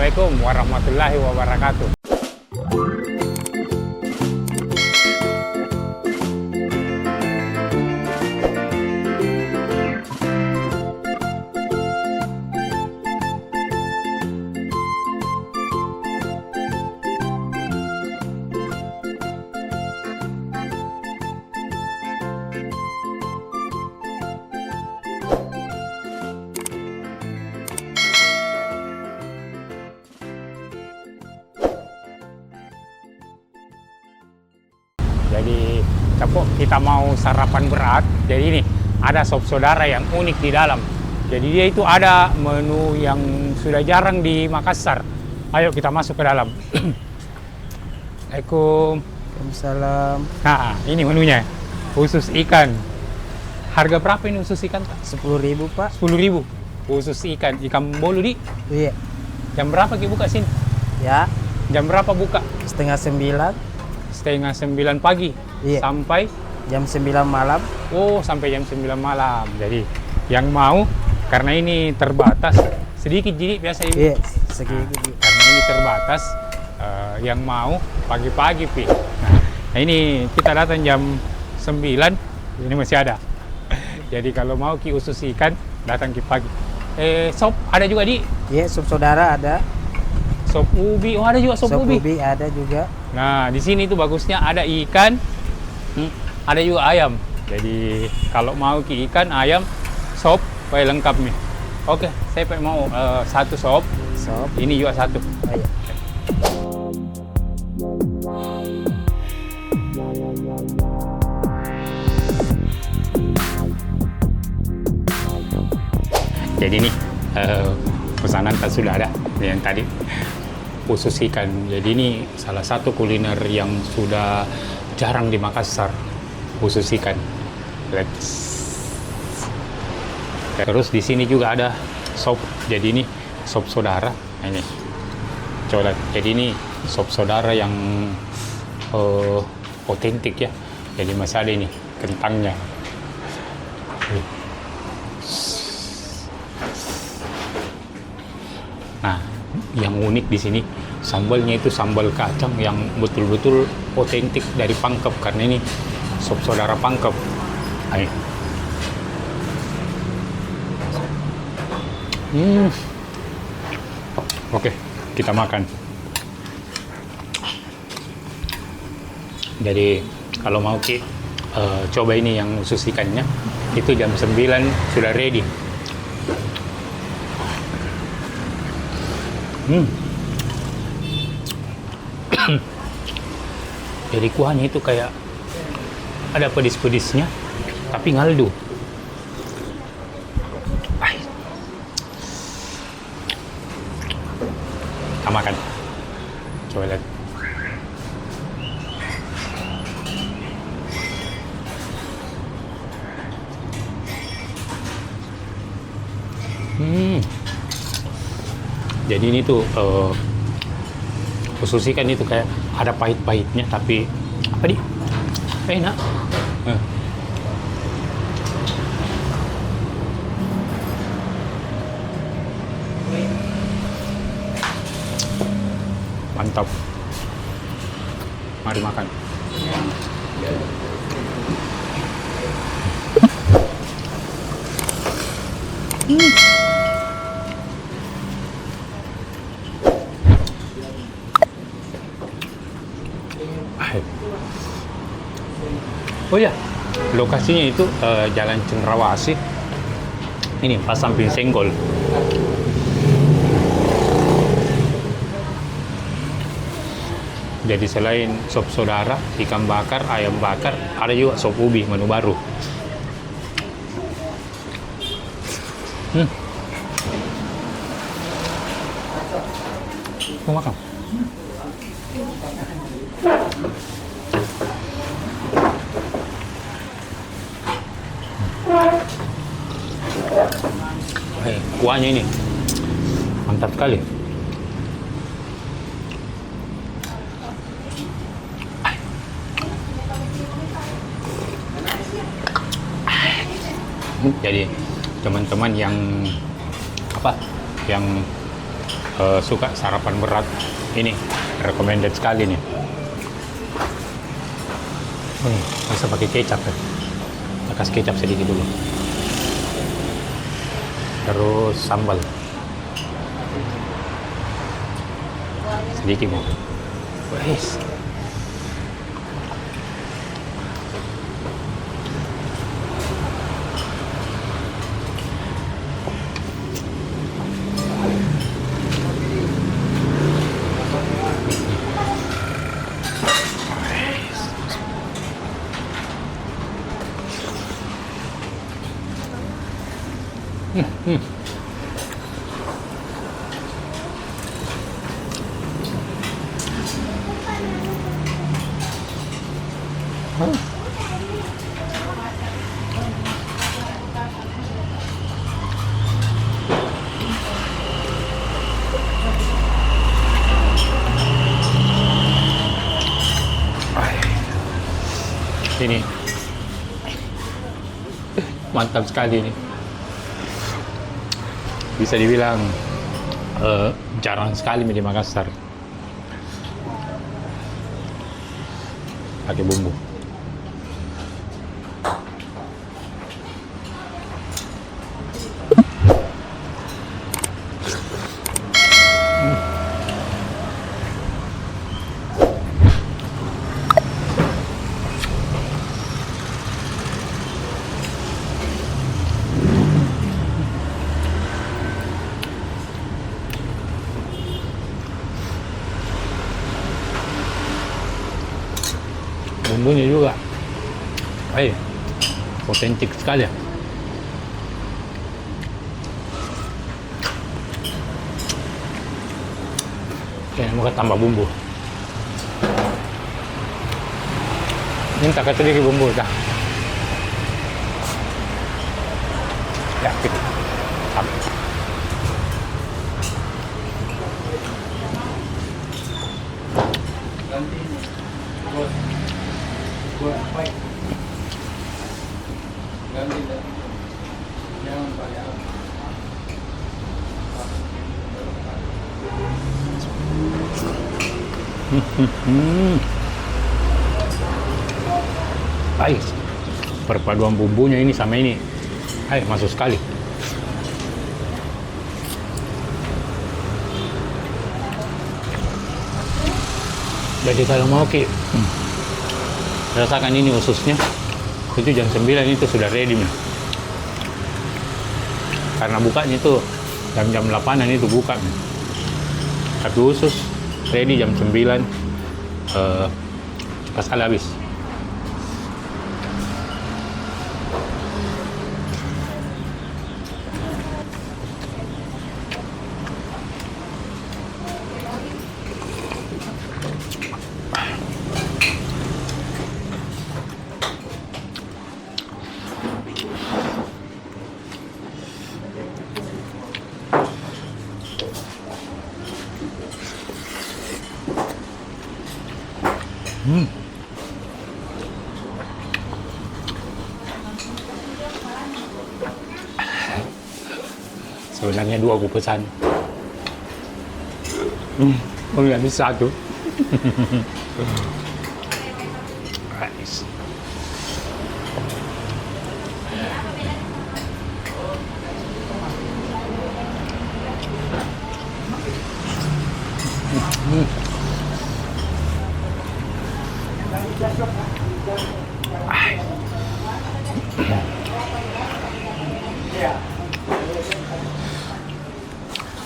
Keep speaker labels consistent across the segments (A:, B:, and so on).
A: Assalamualaikum warahmatullahi wabarakatuh. Jadi Capok, kita mau sarapan berat. Jadi ini ada sop saudara yang unik di dalam. Jadi dia itu ada menu yang sudah jarang di Makassar. Ayo kita masuk ke dalam. Assalamualaikum.
B: Waalaikumsalam.
A: Nah, ini menunya. Usus ikan. Harga berapa ini usus ikan?
B: 10.000 Pak.
A: 10.000. Usus ikan. Ikan bolu di.
B: Iya.
A: Jam berapa kita buka sini?
B: Ya.
A: Jam berapa buka?
B: Setengah 9.
A: Setengah 9 pagi.
B: Iya.
A: Sampai
B: Jam 9 malam.
A: oh, sampai jam 9 malam. Jadi yang mau, karena ini terbatas sedikit, jadi biasa ibu.
B: Iya. Segini.
A: Karena ini terbatas, yang mau pagi-pagi pi. Nah ini kita datang jam 9, ini masih ada. Jadi kalau mau ki usus ikan, datang ki pagi. Sop ada juga di.
B: Iya, sop saudara ada.
A: Sop ubi, oh ada juga sop ubi.
B: Ubi ada juga.
A: Nah di sini tuh bagusnya ada ikan, ada juga ayam. Jadi kalau mau ki ikan, ayam, sop, kayak lengkap nih. Oke, saya mau satu sop.
B: Sop.
A: Ini juga satu.
B: Ayo.
A: Jadi nih pesanan kan sudah ada yang tadi usus ikan. Jadi ini salah satu kuliner yang sudah jarang di Makassar, usus ikan. Terus di sini juga ada sop. Jadi ini sop saudara. Nah, ini coba. Jadi ini sop saudara yang otentik ya. Jadi masih ada ini kentangnya. Nah, yang unik di sini sambalnya itu sambal kacang yang betul-betul otentik dari Pangkep, karena ini sop saudara Pangkep. Ayo. Oke, kita makan. Jadi kalau mau ki coba ini yang usus ikannya, itu jam 9 sudah ready. Jadi kuahnya itu kayak ada pedis-pedisnya, tapi ngaldu. Kita makan. Coba lihat. Jadi ini tuh usus ikan itu kayak ada pahit-pahitnya, tapi apa di? Enak. Mantap. Mari makan. Oh ya, lokasinya itu Jalan Cendrawasih. Ini pas samping Senggol. Jadi selain sop saudara, ikan bakar, ayam bakar, ada juga sop ubi, menu baru. Mau makan? Kuahnya ini mantap sekali. Jadi teman-teman yang suka sarapan berat, ini recommended sekali nih. Bisa pakai kecap ya. Kita kasih kecap sedikit dulu. Terus sambal. Sedikit mau. Wes. Ini mantap sekali ini. Bisa dibilang jarang sekali di Makassar pakai bumbu. Bumbunya juga, otentik sekali ya. Oke, mau tambah bumbu. Minta ke sedikit bumbu dah. Ya, gitu. Perpaduan bumbunya ini sama ini, masuk sekali. Jadi kalau mau rasakan ini ususnya, itu jam 9 itu sudah ready nih. Karena bukanya itu jam 8-an itu buka nih. Tapi usus ready jam 9, pas kali habis. Sebenarnya 2 aku pesan. Aku nggak bisa satu. Nice.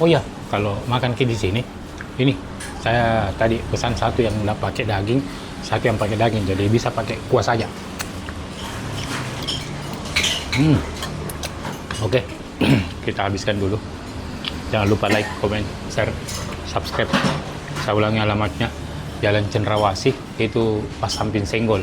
A: Oh ya, kalau makan di sini, ini saya tadi pesan satu yang nggak pakai daging, satu yang pakai daging, jadi bisa pakai kuah saja. Oke, kita habiskan dulu. Jangan lupa like, comment, share, subscribe. Saya ulangi alamatnya, Jalan Cendrawasih, itu pas samping Senggol.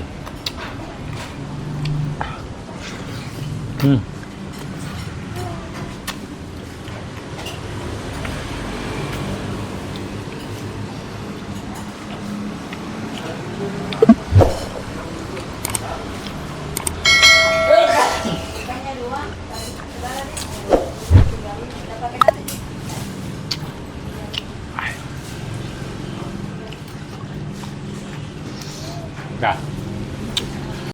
A: Dah.